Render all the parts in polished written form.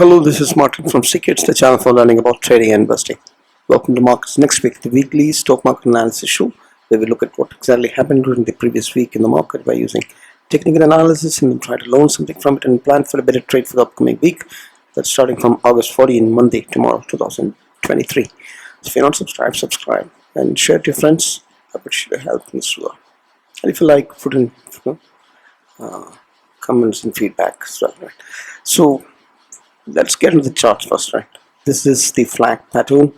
Hello, this is Martin from Secrets, the channel for learning about trading and investing. Welcome to Markets Next Week, the weekly stock market analysis show, where we look at what exactly happened during the previous week in the market by using technical analysis and then try to learn something from it and plan for a better trade for the upcoming week. That's starting from August 14, Monday, tomorrow, 2023. So if you're not subscribed, subscribe and share to your friends. I appreciate your help in this. And if you like, put in comments and feedback as well. Right? So let's get into the charts first, right? This is the flag pattern,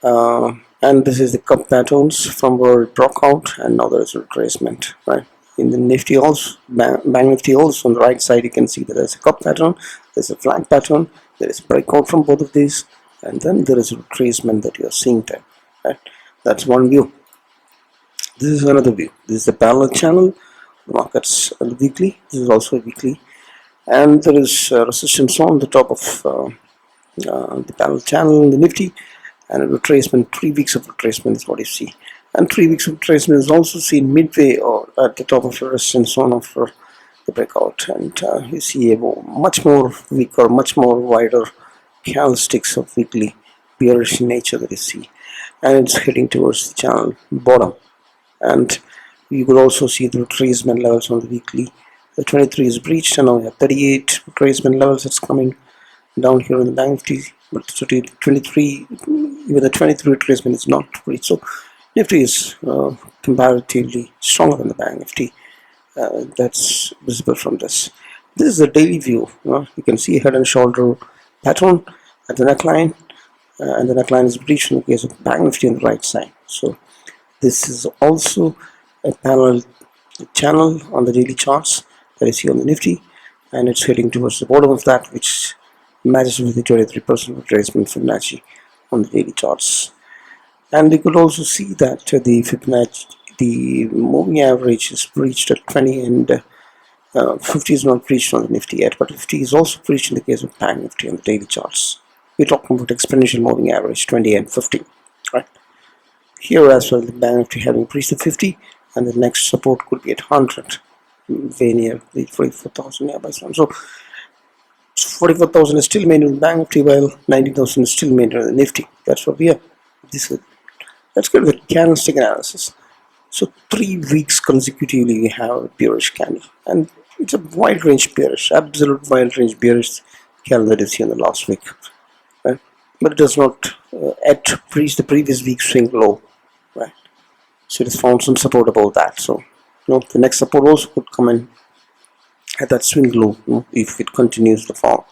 and this is the cup patterns from where it broke out, and now there is a retracement, right? In the Nifty also, Bank Nifty also, on the right side, you can see that there's a cup pattern, there's a flag pattern, there is breakout from both of these, and then there is a retracement that you are seeing there, right? That's one view. This is another view. This is the parallel channel. The markets are weekly. This is also a weekly. And there is resistance on the top of the parallel channel in the Nifty, and a retracement, 3 weeks of retracement is what you see. And 3 weeks of retracement is also seen midway or at the top of the resistance zone after the breakout. And you see a much more weaker, much more wider candlesticks of weekly bearish nature that you see. And it's heading towards the channel bottom. And you could also see the retracement levels on the weekly. The 23 is breached, and now we have 38 retracement levels that's coming down here in the Bank Nifty. But 23, even the 23 retracement is not breached. So Nifty is comparatively stronger than the Bank Nifty. That's visible from this. This is the daily view. You can see a head and shoulder pattern at the neckline, and the neckline is breached in the case of Bank Nifty on the right side. So this is also a parallel channel on the daily charts that you see on the Nifty, and it's heading towards the bottom of that, which matches with the 23% retracement Fibonacci on the daily charts. And you could also see that the Fibonacci, the moving average is breached at 20, and 50 is not breached on the Nifty yet, but 50 is also breached in the case of Bank Nifty on the daily charts. We're talking about exponential moving average 20 and 50, right? Here as well, the Bank Nifty having breached the 50, and the next support could be at 100, very near the 44,000 nearby zone. So 44,000 is still maintained in the Bank Nifty, while 90,000 is still maintained in the Nifty. That's what we are. Let's get to the candlestick analysis. So 3 weeks consecutively we have a bearish candle, and it's a wide range bearish, absolute wide range bearish candle that you see in the last week, right? But it does not yet breach the previous week's swing low, right? So it has found some support above that. So the next support also could come in at that swing low, if it continues to fall.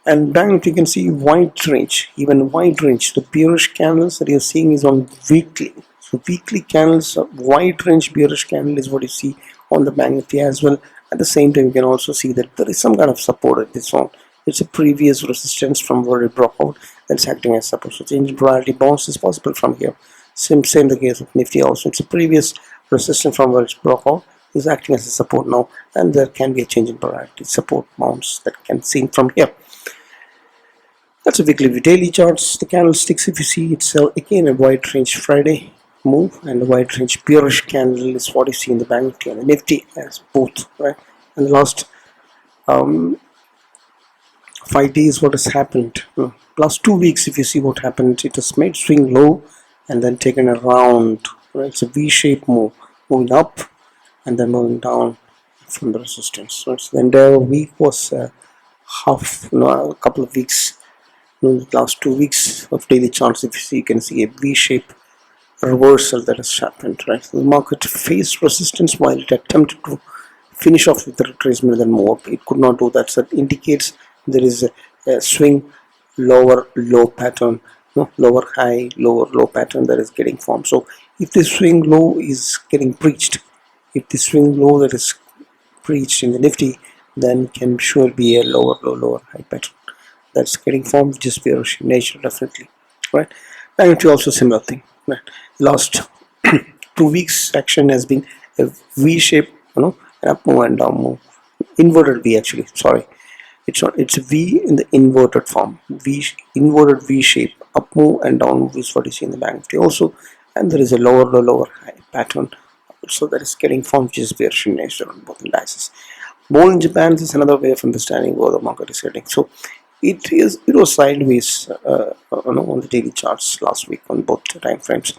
And Bank, you can see wide range, even wide range. The bearish candles that you're seeing is on weekly. So weekly candles, wide range bearish candle is what you see on the Bank Nifty as well. At the same time, you can also see that there is some kind of support at this one. It's a previous resistance from where it broke out that's acting as support. So change in priority bounce is possible from here. Same the case of Nifty also. It's a previous resistance from where it broke out is acting as a support now, and there can be a change in priority support bounce that can be seen from here. That's a weekly view. Daily charts, the candlesticks, if you see, it's again a wide range Friday move, and a wide range bearish candle is what you see in the Bank Nifty and the Nifty as both, right? And the last 5 days, what has happened? Last 2 weeks, if you see what happened, it has made swing low and then taken around, right? It's a V-shaped move, moving up and then moving down from the resistance. So the entire week was a couple of weeks. The last 2 weeks of daily charts, if you see, you can see a V-shaped reversal that has happened, right? So the market faced resistance while it attempted to finish off with the retracement and then move up. It could not do that. So it indicates there is a swing lower low pattern, lower high lower low pattern that is getting formed. So if the swing low is getting breached, if the swing low that is breached in the Nifty, then can sure be a lower low lower high pattern that's getting formed, which is bearish in nature, definitely, right? Bank Nifty also similar thing, right? Last 2 weeks action has been a V shape, an up move and down move, inverted V actually, sorry. It's a V in the inverted form, inverted V shape, up move and down move is what you see in the Bank Nifty also, and there is a lower low lower high pattern also that is getting formed, which is bearish in nature on both indices. Bollinger Bands is another way of understanding where the market is heading. So it was sideways on the daily charts last week on both time frames.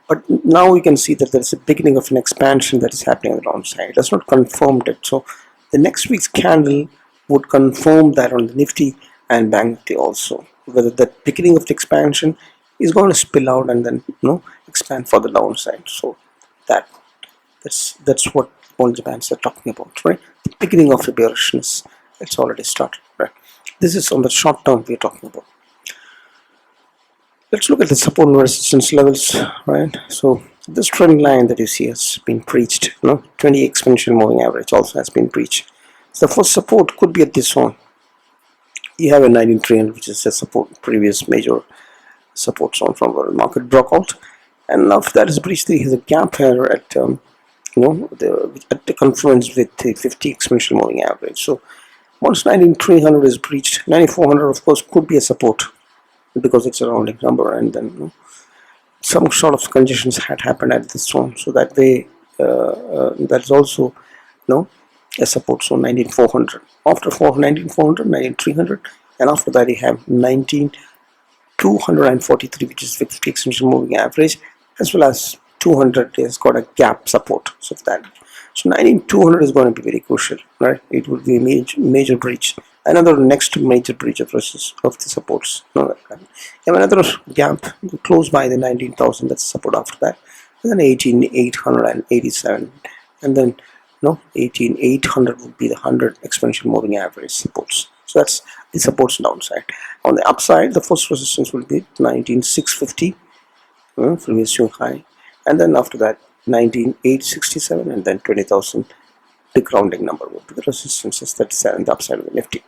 But now we can see that there is a beginning of an expansion that is happening on the downside. It has not confirmed it. So the next week's candle would confirm that on the Nifty and Bank Nifty also. Whether that beginning of the expansion is going to spill out and then expand for the downside. So that that's what Bollinger Bands are talking about, right? The beginning of the bearishness. It's already started, right? This is on the short term we're talking about. Let's look at the support and resistance levels, right? So this trend line that you see has been breached. 20 exponential moving average also has been breached. So the first support could be at this zone. You have a 19,300, which is a support, previous major support zone from where the market broke out, and after that is breached, there is a gap here at at the confluence with the 50 exponential moving average. So once 19,300 is breached, 9,400 of course could be a support because it's a rounding number, and then some sort of conditions had happened at this zone, so that way that's also a support zone 19,400. After 19,400, 19,300, and after that you have 19,243, which is 50 exponential moving average, as well as 200 has got a gap support. So 19,200 is going to be very crucial, right? It will be a major breach, another next major breach of the supports. You have another gap close by the 19,000, that's support after that, and then 18,887, and then 18,800 would be the 100 exponential moving average supports. So that's the supports downside. On the upside, the first resistance will be 19,650, previous new high, and then after that 19,867, and then 20,000. The grounding number would be the resistances that's on the upside of the Nifty.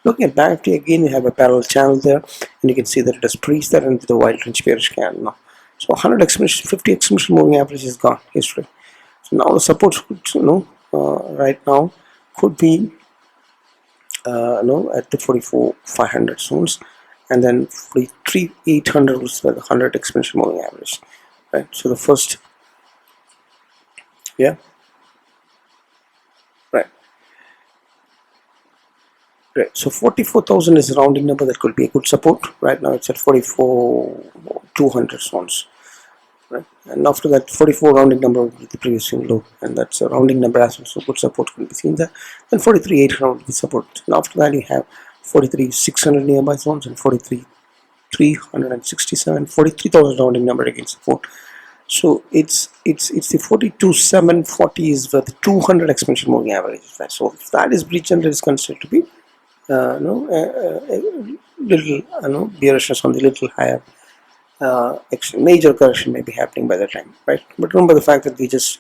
Looking at Bank Nifty again, you have a parallel channel there, and you can see that it has breached that into the wild range bearish candle now. So 100 exponential, 50 exponential moving average is gone, history. So now the supports could, right now could be at the 44,500 zones, and then 43,800 was the 100 exponential moving average, right? So the first, yeah, right. Right. So 44,000 is a rounding number that could be a good support. Right now it's at 44,200 zones. Right. And after that 44 rounding number will be the previous low, and that's a rounding number as well, so good support can be seen there. Then 43,800 will be support, and after that you have 43,600 nearby zones, and 43,367, 43,000 rounding number again support. So it's the 42,740 is where the 200 exponential moving average is, right? So if that is breached, and it is considered to be a little bearishness on the little higher, major correction may be happening by that time, right? But remember the fact that we just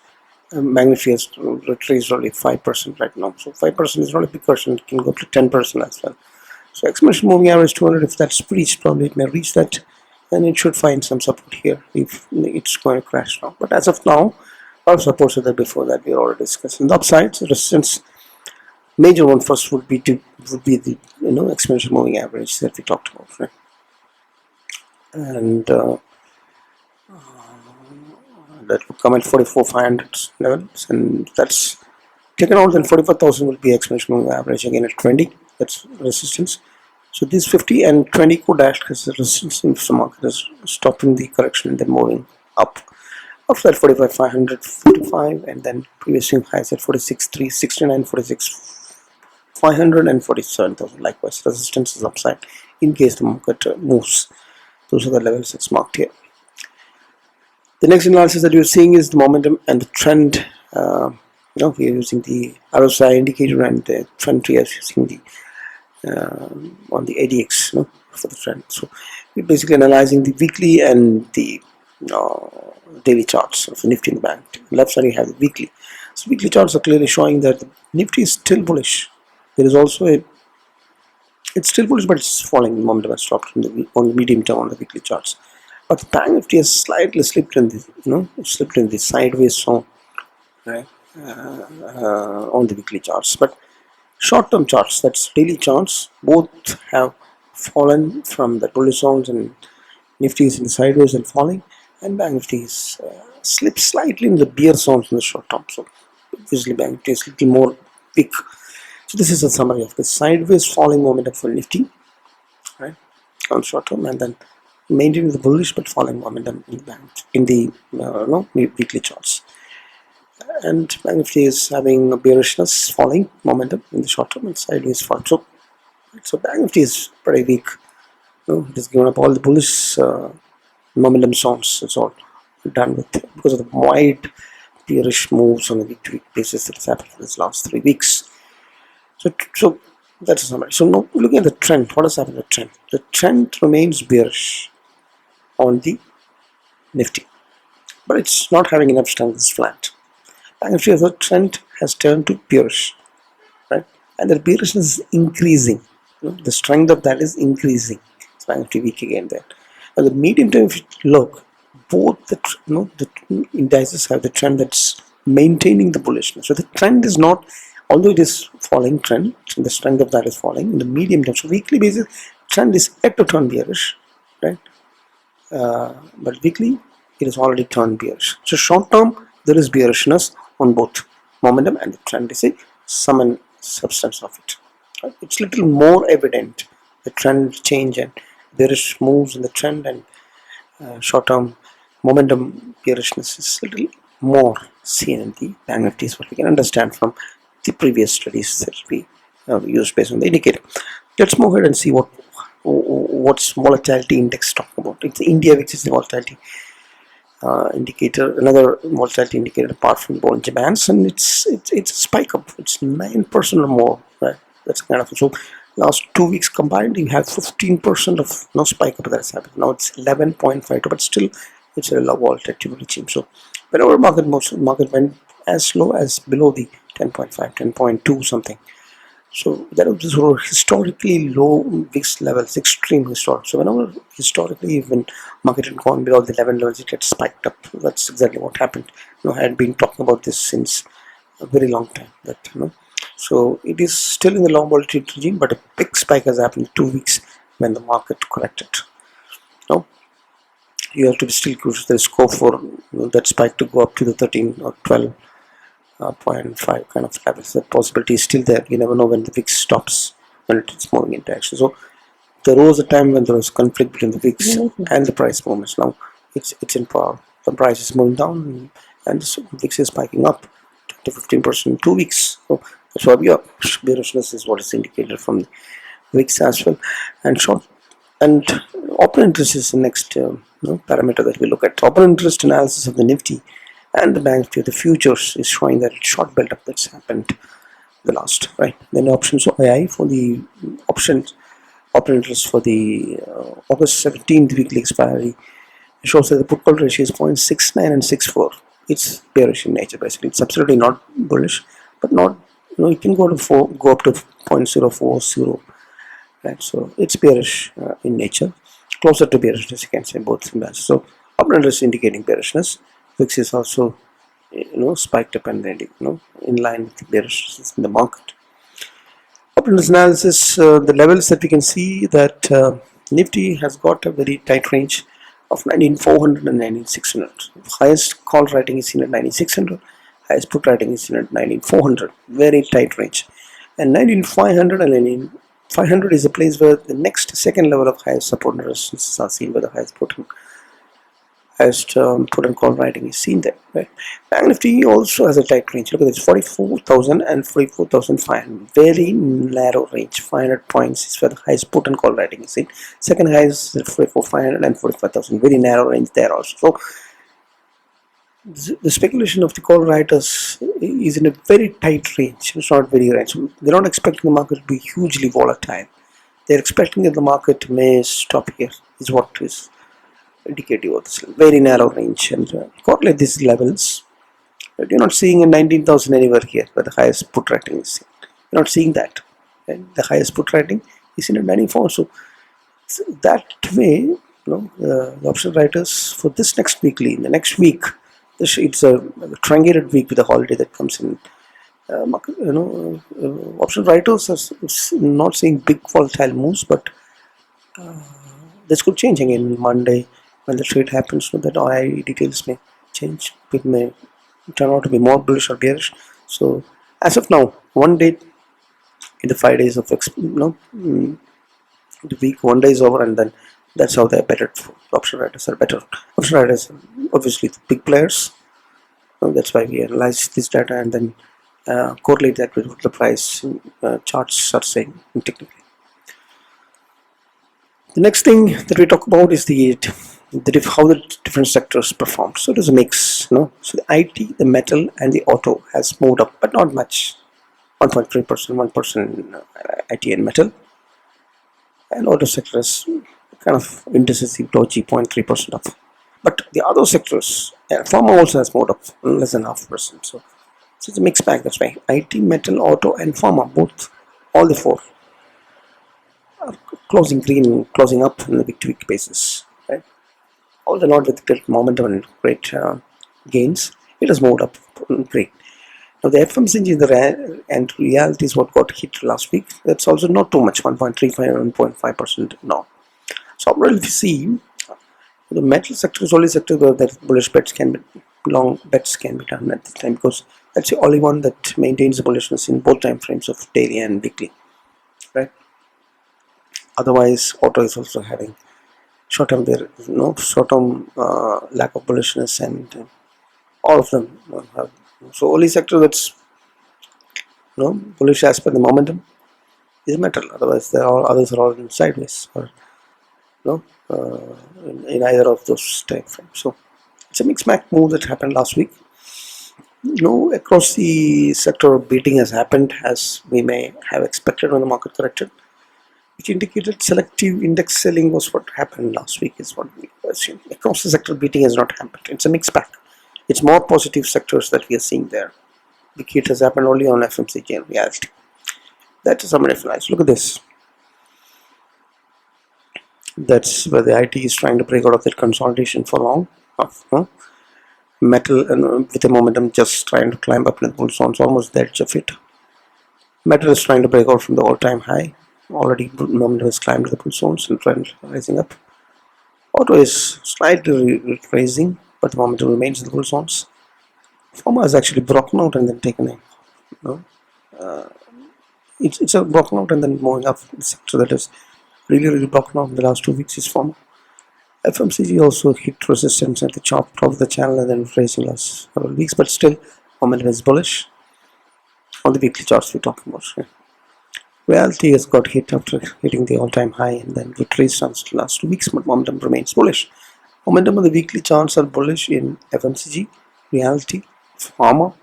magnifies retraced only 5% right now, so 5% is not a big correction. It can go to 10% as well. So exponential moving average 200, if that's breached, probably it may reach that, and it should find some support here if it's going to crash now. But as of now, our supports are there before that we already discussed. On the upside, resistance, major one first would be the exponential moving average that we talked about, right? And that would come at 44,500 levels, and that's taken out. Then 44,000 will be exponential moving average again at 20. That's resistance. So these 50 and 20 could act as a resistance if the market is stopping the correction and then moving up. After that 45,500, 55, and then previous swing highs at 46,369, 46,500, and 47,000. Likewise, resistance is upside in case the market moves. Those are the levels that's marked here. The next analysis that you're seeing is the momentum and the trend. We are using the RSI indicator, and the trend we are using the on the ADX for the trend. So we're basically analyzing the weekly and the daily charts of the Nifty and the Bank. On the left side you have the weekly. So weekly charts are clearly showing that the Nifty is still bullish. There is also it's still bullish, but it's falling. The momentum has stopped on the medium term on the weekly charts. But the Bank Nifty has slightly slipped in the sideways zone, right, on the weekly charts. But short-term charts, that's daily charts, both have fallen from the bullish zones, and Nifty is in the sideways and falling, and Bank Nifty is slipped slightly in the bear zones in the short term. So obviously Bank Nifty is a little more weak So this is a summary of the sideways falling momentum for Nifty, right, on short term, and then maintaining the bullish but falling momentum in the weekly charts. And Bank Nifty is having a bearishness, falling momentum in the short term and sideways fall. So Bank Nifty is pretty weak. It has given up all the bullish momentum zones. It's all done with because of the wide bearish moves on a week-to-week basis that has happened for this last 3 weeks. So that's a summary. So now looking at the trend, what has happened to the trend? The trend remains bearish on the Nifty, but it's not having enough strength. It's flat. And if the trend has turned to bearish, right, and the bearishness is increasing, the strength of that is increasing. It's Bank Nifty weak again there. Now the medium term, if you look, both the indices have the trend that's maintaining the bullishness. So the trend is not, although it is falling trend, the strength of that is falling in the medium term. So weekly basis, trend is yet to turn bearish, right? But weekly, it has already turned bearish. So short term, there is bearishness on both momentum and the trend is a sum and substance of it. Right? It's little more evident, the trend change and bearish moves in the trend, and short term momentum bearishness is a little more seen in the Bank Nifty, is what we can understand from the previous studies that we used based on the indicator. Let's move ahead and see what's volatility index talking about. It's India, which is the volatility indicator, another volatility indicator apart from the Bollinger Bands, and it's a spike up. It's 9% or more, right? That's kind of, so last 2 weeks combined, you have 15% of spike up that has happened. Now it's 11.52, but still it's a low volatility regime. So whenever market went as low as below the 10.5, 10.2 something. So that was historically low VIX levels, extreme historic. So whenever historically when market had gone below the 11 levels, it gets spiked up. That's exactly what happened. I had been talking about this since a very long time. So it is still in the long volatility regime, but a big spike has happened in 2 weeks when the market corrected. Now you have to be still curious. There is scope for that spike to go up to the 13 or 12. 0.5 kind of levels. The possibility is still there. You never know when the VIX stops, when it's moving into action. So there was a time when there was conflict between the VIX and the price movements. Now it's in power. The price is moving down and the VIX is spiking up 10 to 15% in 2 weeks. So that's why bearishness is what is indicated from the VIX as well. And short and open interest is the next parameter that we look at. Open interest analysis of the Nifty and the Bank Nifty, the futures, is showing that it's short build up that's happened the last, right? Then options OI for the options, open interest for the August 17th weekly expiry shows that the put call ratio is 0.69 and 64. It's bearish in nature, basically. It's absolutely not bullish, but not, it can go up to 0.040, right? So it's bearish in nature, closer to bearishness, you can say, both imbalances. So open interest indicating bearishness. VIX is also spiked up and in line with the bearishness in the market. Open interest analysis, the levels that we can see that Nifty has got a very tight range of 19,400 and 19,600. Highest call writing is seen at 19,600, highest put writing is seen at 19,400. Very tight range. And 19,500 and 19,500 is a place where the next second level of highest support and resistance are seen, where the highest put and call writing is seen there, right? Bank Nifty also has a tight range. Look at this, 44,000 and 44,500. Very narrow range. 500 points is where the highest put and call writing is seen. Second highest is 44,500 and 45,000. Very narrow range there also. So the speculation of the call writers is in a very tight range. It's not very range. They're not expecting the market to be hugely volatile. They're expecting that the market may stop here, is what is indicative of this very narrow range, and correlate these levels. But you're not seeing a 19,000 anywhere here where the highest put writing is seen. You're not seeing that. And the highest put writing is in a 94. So that way, the option writers for this next weekly, in the next week, it's a truncated week with a holiday that comes in. Option writers are not seeing big volatile moves, but this could change again Monday when the trade happens. So that OI details may change. It may turn out to be more bullish or bearish. So as of now, one day in the 5 days of the week. 1 day is over, and then that's how they're better. Option writers are better. Option writers are obviously the big players. That's why we analyze this data and then correlate that with what the price charts are saying technically. The next thing that we talk about is how the different sectors performed. So it is a mix, So the IT, the metal, and the auto has moved up, but not much. 1.3%, 1% IT and metal, and auto sector is kind of indecisive, dodgy, 0.3% up. But the other sectors, pharma also has moved up less than 0.5%. So it's a mixed bag. That's why IT, metal, auto, and pharma, both, all the four, are closing green, closing up on a week-to-week basis. Right? Although not with great momentum and great gains, it has moved up great. Now the FMCG and reality is what got hit last week. That's also not too much, 1.35, 1.5% now. So overall, if you see, the metal sector is only sector where that bullish bets can be, long bets can be done at this time, because that's the only one that maintains the bullishness in both time frames of daily and weekly, right? Otherwise, auto is also having short-term there, short-term lack of bullishness, and all of them have. So only sector that's bullish as per the momentum is metal. Otherwise, others are all in sideways or in either of those time frames. So it's a mixed bag move that happened last week. Across the sector, beating has happened as we may have expected when the market corrected, which indicated selective index selling was what happened last week, is what we assume. Across the sector, beating has not happened. It's a mixed bag. It's more positive sectors that we are seeing there. The hit has happened only on FMCG and reality. That's a summary of life. Look at this. That's where the IT is trying to break out of that consolidation for long. Metal and with the momentum just trying to climb up in the bull zones, almost the edge of it. Metal is trying to break out from the all-time high. Already momentum has climbed to the bull zones and trend rising up. Auto is slightly raising, but the momentum remains in the bull zones. Pharma has actually broken out and then taken a it's a broken out and then moving up. The sector that is really broken out in the last 2 weeks is pharma. FMCG also hit resistance at the top of the channel and then raising last several weeks, but still momentum is bullish. On the weekly charts we're talking about. Realty has got hit after hitting the all-time high and then retraced on the last 2 weeks, but momentum remains bullish. Momentum on the weekly charts are bullish in FMCG, realty, pharma,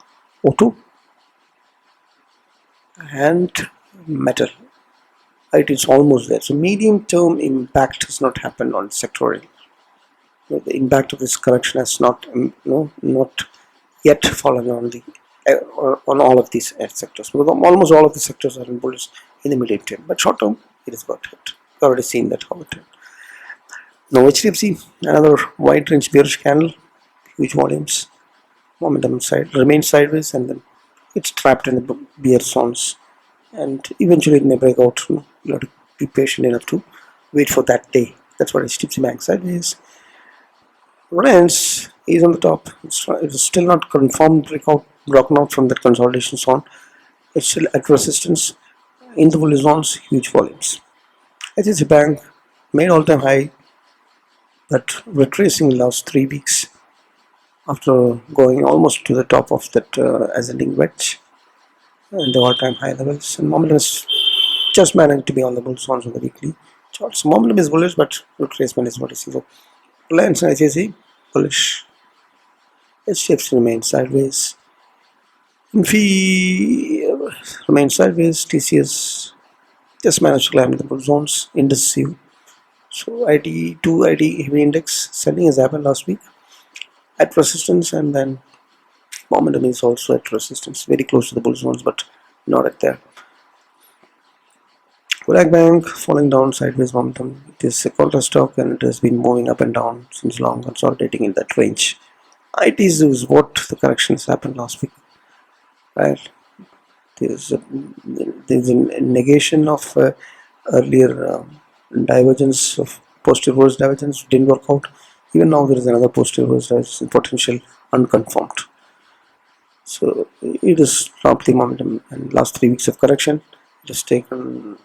auto, and metal. It is almost there. So medium-term impact has not happened on sectorial. The impact of this correction has not yet fallen on on all of these sectors, because almost all of the sectors are in bullish in the medium term. But short term, it has got hit. We've already seen that how it did. Now HDFC, another wide range bearish candle, huge volumes, momentum remains sideways, and then it's trapped in the bear zones, and eventually it may break out. You have to be patient enough to wait for that day. That's what HDFC Bank sideways. Reliance is on the top. It is still not confirmed broken out from that consolidation zone. It's still at resistance in the bullish zones, huge volumes. HDFC Bank made all-time high, but retracing the last 3 weeks after going almost to the top of that ascending wedge and the all-time high levels, and momentum is just managed to be on the bull zones on the weekly charts. So momentum is bullish, but retracement is what you see. So Reliance and HDFC bullish. HDFC remains sideways. Infi remains sideways. TCS just managed to climb the bull zones. Indecisive. So IT heavy index selling has happened last week at resistance, and then momentum is also at resistance, very close to the bull zones, but not at there. Kotak Bank falling down sideways momentum. It is a Qualta stock and it has been moving up and down since long, consolidating in that range. IT is what the corrections happened last week, right? There's a negation of earlier divergence of positive reverse divergence didn't work out. Even now there is another positive reverse divergence potential unconfirmed. So it is dropped the momentum, and last 3 weeks of correction It has taken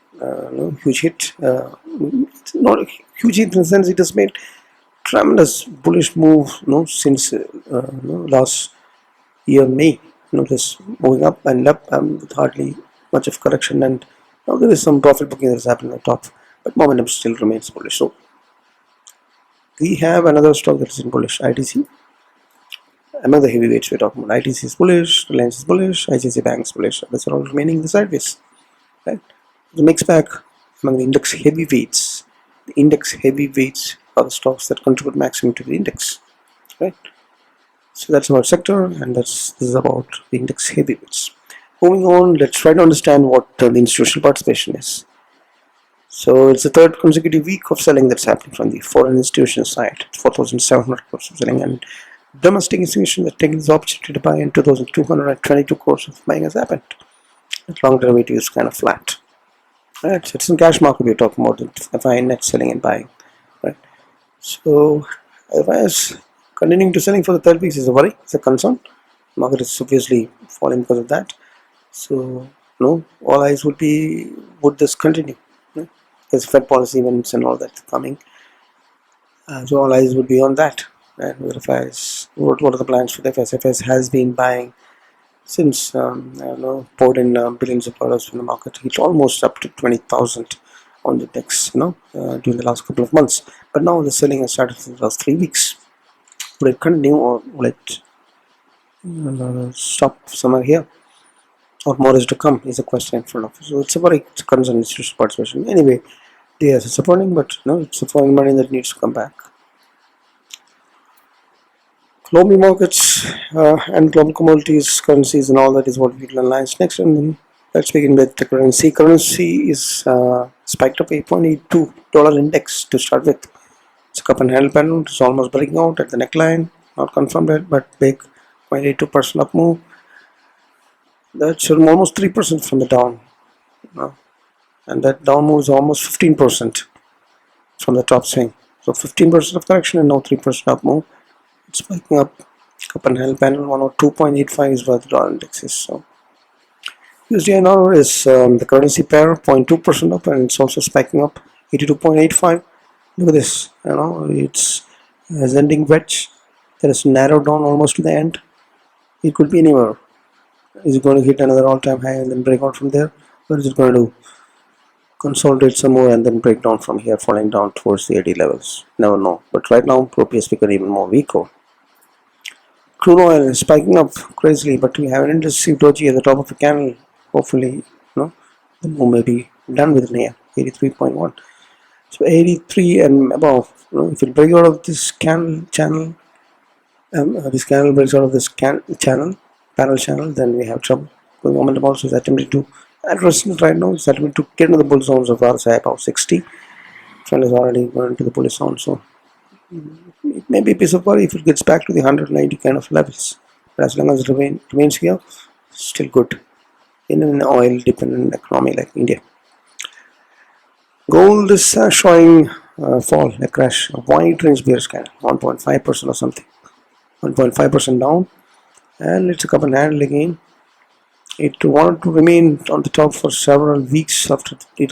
huge hit. It's not a huge hit in the sense it has made tremendous bullish move since last year May. Just moving up and up with hardly much of correction, and now there is some profit booking that is happening on top, but momentum still remains bullish. So we have another stock that is in bullish, ITC. Among the heavyweights we're talking about, ITC is bullish, Reliance is bullish, ICICI Bank is bullish. That's all remaining in the sideways. Right? The mixed bag among the index heavyweights. The index heavyweights are the stocks that contribute maximum to the index. Right? So that's about sector, and this is about the index heavyweights. Moving on, let's try to understand what the institutional participation is. So it's the third consecutive week of selling that's happening from the foreign institution side. 4,700 crores of selling, and domestic institutions are taking this opportunity to buy, in 2,222 crores of buying has happened. Long derivative is kind of flat. Right, so it's in cash market we're talking about, FI net selling and buying. Right. So FI is continuing to selling for the third week is a worry, it's a concern. Market is obviously falling because of that. So all eyes would be, would this continue? Right? There's Fed policy events and all that coming. So all eyes would be on that. And FIs, what are the plans for the FIs? FIs has been buying since poured in billions of dollars from the market. It's almost up to 20,000 on the index, during the last couple of months. But now the selling has started in the last 3 weeks. Will it continue, or will it stop somewhere here, or more is to come? Is a question in front of us. So it's a very concern institutional participation. Anyway, yes, it's supporting, but it's a foreign money that needs to come back. Global markets and global commodities, currencies, and all that is what we will analyze next. And then let's begin with the currency. Currency is spiked up $8.82 index to start with. It's a cup and handle pattern. It's almost breaking out at the neckline. Not confirmed yet, but big 0.82% up move. That's almost 3% from the down. And that down move is almost 15% from the top swing. So 15% of correction and now 3% up move. It's spiking up. Cup and handle panel 102.85 is where the dollar index is. So USD is the currency pair 0.2% up, and it's also spiking up 82.85. Look at this. It's ascending wedge that is narrowed down almost to the end. It could be anywhere. Is it going to hit another all-time high and then break out from there, or is it going to consolidate some more and then break down from here, falling down towards the 80 levels? Never know. But right now, Proteus become even more weaker. Crude oil is spiking up crazily, but we have an industry doji at the top of the candle. Hopefully, the move may be done with near 83.1. So 83 and above. If it breaks out of this channel, this candle breaks out of this channel, parallel channel, then we have trouble. The momentum also is attempting to, at resistance right now, it's attempting to get into the bull zones of RSI about 60. Trend is already going to the bullish zone, so it may be a piece of worry if it gets back to the 190 kind of levels. But as long as it remains here, still good in an oil dependent economy like India. Gold is showing fall, a crash, a wide range bearish candle, 1.5% or something, 1.5% down, and it's a cup and handle again. It wanted to remain on the top for several weeks after it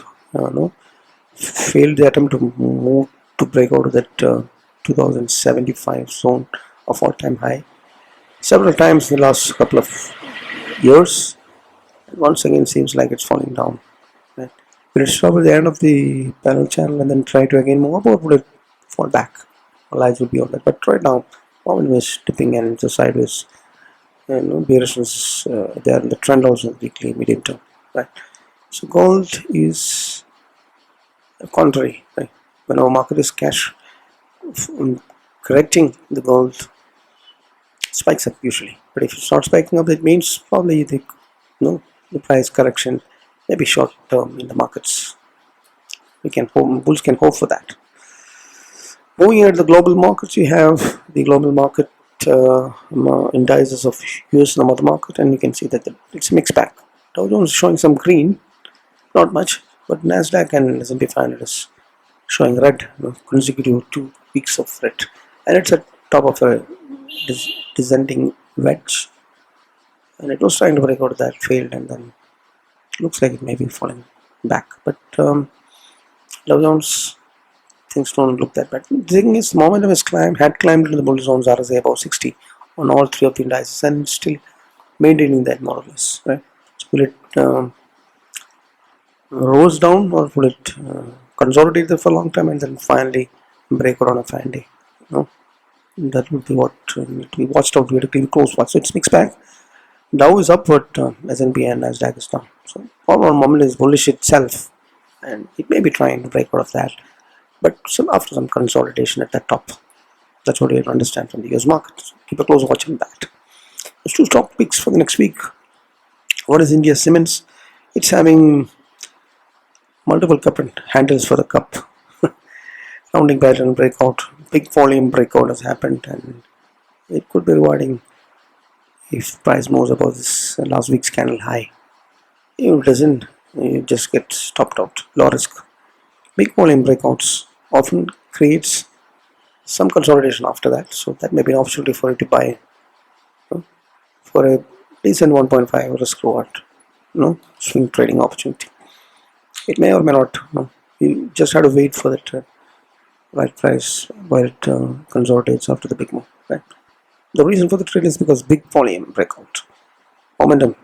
failed the attempt to move to break out of that 2075 zone of all-time high several times in the last couple of years. And once again seems like it's falling down. Right? Will it stop at the end of the parallel channel and then try to again move up, or would it fall back? All eyes will be on that. But right now, momentum is dipping and it's a sideways. Bearishness there in the trend also weekly, medium term. Right? So gold is contrary. Right? When our market is cash correcting, the gold spikes up usually. But if it's not spiking up, it means probably the price correction may be short term in the markets. Bulls can hope for that. Moving at the global markets, you have the global market indices of US and other market, and you can see that it's a mixed bag. Dow Jones is showing some green, not much, but Nasdaq and S&P 500 is showing red, consecutive 2 weeks of red, and it's at top of a descending wedge, and it was trying to break out of that, failed, and then Looks like it may be falling back, but Dow Jones things don't look that bad. The thing is, momentum had climbed into the bull zones RSI above 60 on all three of the indices, and still maintaining that more or less, right? So will it rose down, or will it consolidate there for a long time and then finally break out on a fine day? No, that would be what need to be watched out. We have to keep a close watch. So it's mixed bag. Dow is up, but S&P and Nasdaq is down. So forward momentum is bullish itself, and it may be trying to break out of that, but some after some consolidation at the top. That's what we have to understand from the US market. So keep a close watch on that. There's two stock picks for the next week. One is India Cements. It's having multiple cup handles for the cup. Rounding pattern breakout, big volume breakout has happened, and it could be rewarding if price moves above this last week's candle high. If it doesn't, you just get stopped out. Low risk. Big volume breakouts often creates some consolidation after that, so that may be an opportunity for you to buy for a decent 1.5 risk reward, swing trading opportunity. It may or may not. You just have to wait for that right price where it consolidates after the big move. Right. The reason for the trade is because big volume breakout, momentum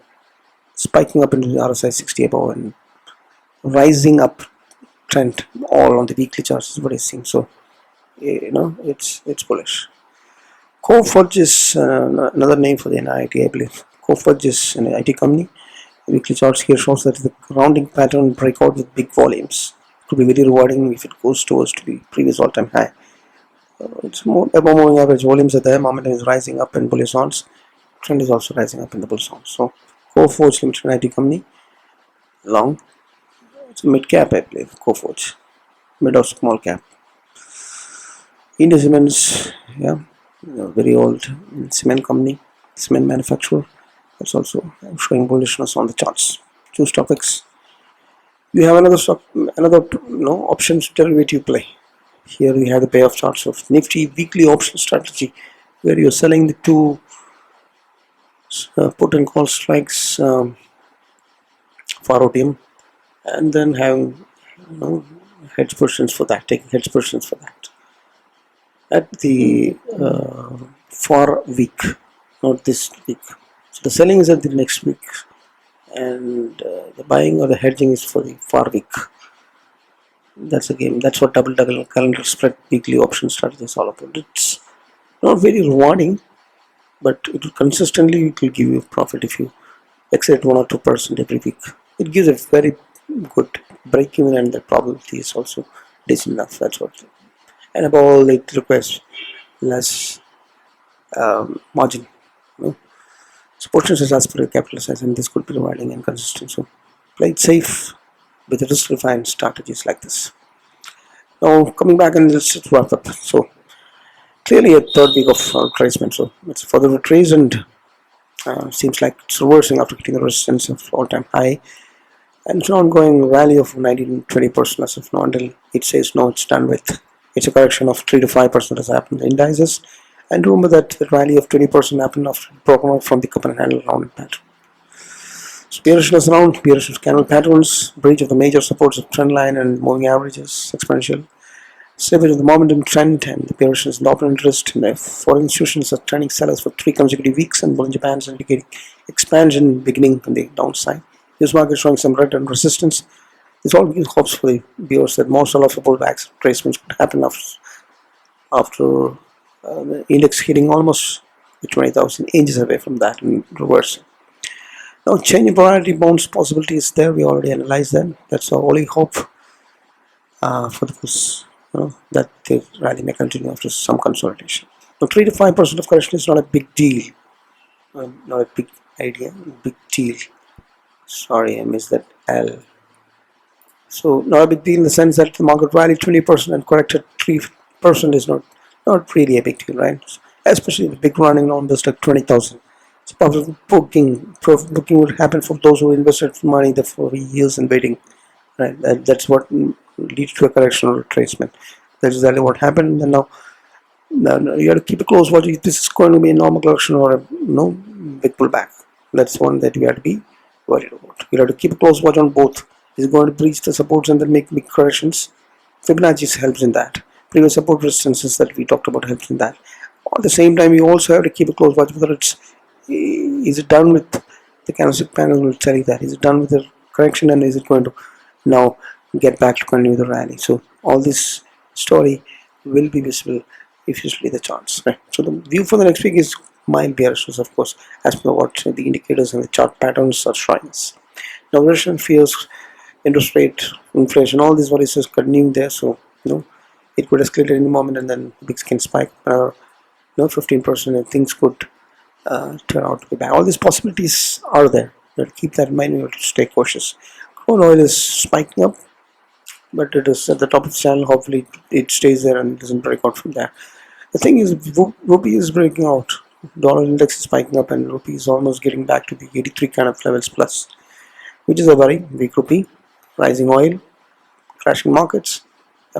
spiking up into the RSI 60 above and rising up trend all on the weekly charts is what I think. So it's bullish. Coforge is another name for the NIIT, I believe. Coforge is an IT company. The weekly charts here shows that the rounding pattern breakout with big volumes. It could be very rewarding if it goes towards to the previous all-time high. It's more above moving average volumes at the momentum is rising up in bullish zones. Trend is also rising up in the bull zones. So Coforge Limited, an IT company, long. It's a mid cap, I believe. Coforge, mid or small cap. India Cements, yeah, very old cement company, cement manufacturer. That's also showing bullishness on the charts. Choose topics. You have another options derivative play. Here we have the payoff charts of Nifty weekly option strategy, where you're selling the two put and call strikes for OTM, and then having hedge positions for that, taking hedge positions for that at the for week, not this week. So the selling is at the next week, and the buying or the hedging is for the far week. That's a game. That's what double calendar spread weekly option strategy is all about. It's not very rewarding, but it will consistently it will give you profit if you exceed 1 or 2% every week. It gives a very good break even, and the probability is also decent enough. That's what. And above all, it requires less margin. So portions is as per capital size, and this could be rewarding and consistent. So play it safe with risk refined strategies like this. Now coming back and let's just wrap up. So clearly a third week of retracement. So it's further retrace, and seems like it's reversing after hitting the resistance of all-time high. And it's an ongoing rally of 19-20% as of now until it says no, it's done with. It's a correction of 3 to 5% has happened in the indices. And remember that the rally of 20% happened after broken out from the cup and handle rounded pattern. So bearishness around, bearish candle patterns, breach of the major supports of trend line and moving averages, exponential. Slippage of the momentum trend and the bearishness in the open interest. And foreign institutions are trending sellers for 3 consecutive weeks, and Bollinger Bands indicating expansion beginning on the downside. This market showing some red and resistance. This all gives hopes for the viewers that most of the pullbacks retracements could happen after the index hitting almost 20,000 inches away from that and reversing. Now, change in polarity bounce possibility is there. We already analyzed that. That's our only hope for the push. That the rally may continue after some consolidation. Now, 3 to 5% of correction is not a big deal. Not a big idea. Big deal. Sorry, I missed that L. So not a big deal in the sense that the market rallied 20% and corrected 3% is not really a big deal, right? Especially the big running numbers like 20,000. So profit booking would happen for those who invested money there for years and waiting, right? That's what leads to a correction or retracement. That's exactly what happened. And now you have to keep a close watch if this is going to be a normal correction or a big pullback. That's one that you have to be worried about. You'll have to keep a close watch on both. Is it going to breach the supports and then make big corrections? Fibonacci helps in that. Previous support resistances that we talked about helps in that. At the same time, you also have to keep a close watch whether it's, is it done with the candlestick panel will tell you that. Is it done with the correction, and is it going to now get back to continue the rally? So all this story will be visible if you study the charts. Right? So the view for the next week is mild bearish, of course, as per what the indicators and the chart patterns are showing us. Now, recession fears, interest rate, inflation, all these worries is continuing there. So it could escalate at any moment, and then big skin spike, 15%, and things could turn out to be bad. All these possibilities are there. You have to keep that in mind. You have to stay cautious. Crude oil is spiking up, but it is at the top of the channel. Hopefully, it stays there and doesn't break out from there. The thing is, rupee is breaking out. Dollar index is spiking up, and rupee is almost getting back to the 83 kind of levels plus, which is a very weak rupee. Rising oil, crashing markets,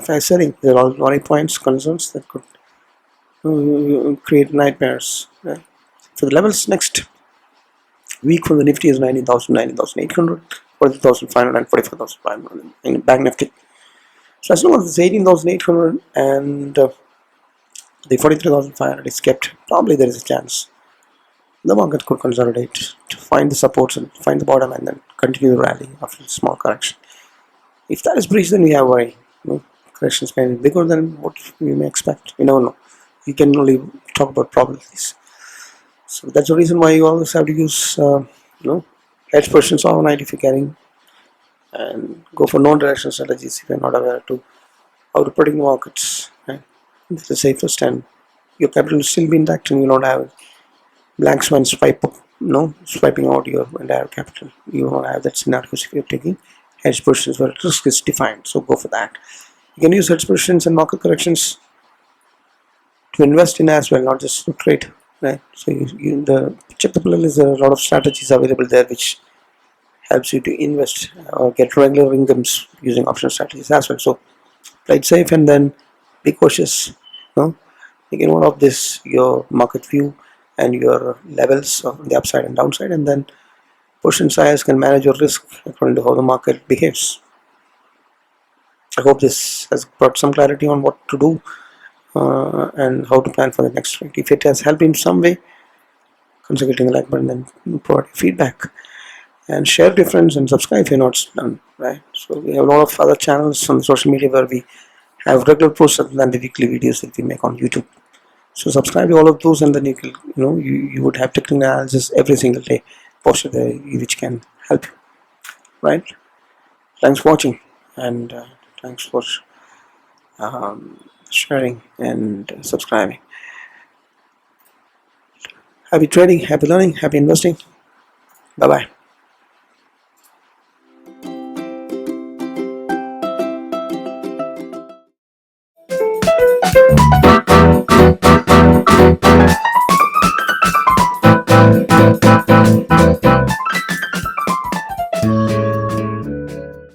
FI selling. There are all worry points, concerns that could create nightmares. Right? For the levels next week for the Nifty is 19,000, 19,800, 40,500 and 45,500 in Bank Nifty. So as long as it's 18,800 and the 43,500 is kept, probably there is a chance the market could consolidate to find the supports and find the bottom and then continue the rally after a small correction. If that is breached, then we have worry. Corrections may be bigger than what we may expect. We don't know. You can only talk about probabilities. So that's the reason why you always have to use hedge positions overnight if you're carrying, and go for non-directional strategies if you're not aware to how to predict the markets. Right? It's the safest, and your capital will still be intact, and you don't have blank swan swiping out your entire capital. You don't have that scenarios if you're taking hedge positions where risk is defined. So go for that. You can use hedge positions and market corrections to invest in as well, not just to trade. Right? So the check the panel is a lot of strategies available there which helps you to invest or get regular incomes using option strategies as well. So play it safe and then be cautious. You can one of this your market view and your levels on the upside and downside, and then position size can manage your risk according to how the market behaves. I hope this has brought some clarity on what to do and how to plan for the next week. If it has helped in some way, consider hitting the like button and provide feedback. And share with your friends and subscribe if you're not done. Right? So we have a lot of other channels on social media where we have regular posts other than the weekly videos that we make on YouTube. So subscribe to all of those, and then you can, you would have technical analysis every single day posted there, which can help you. Right? Thanks for watching, and thanks for sharing and subscribing. Happy trading, happy learning, happy investing. Bye bye.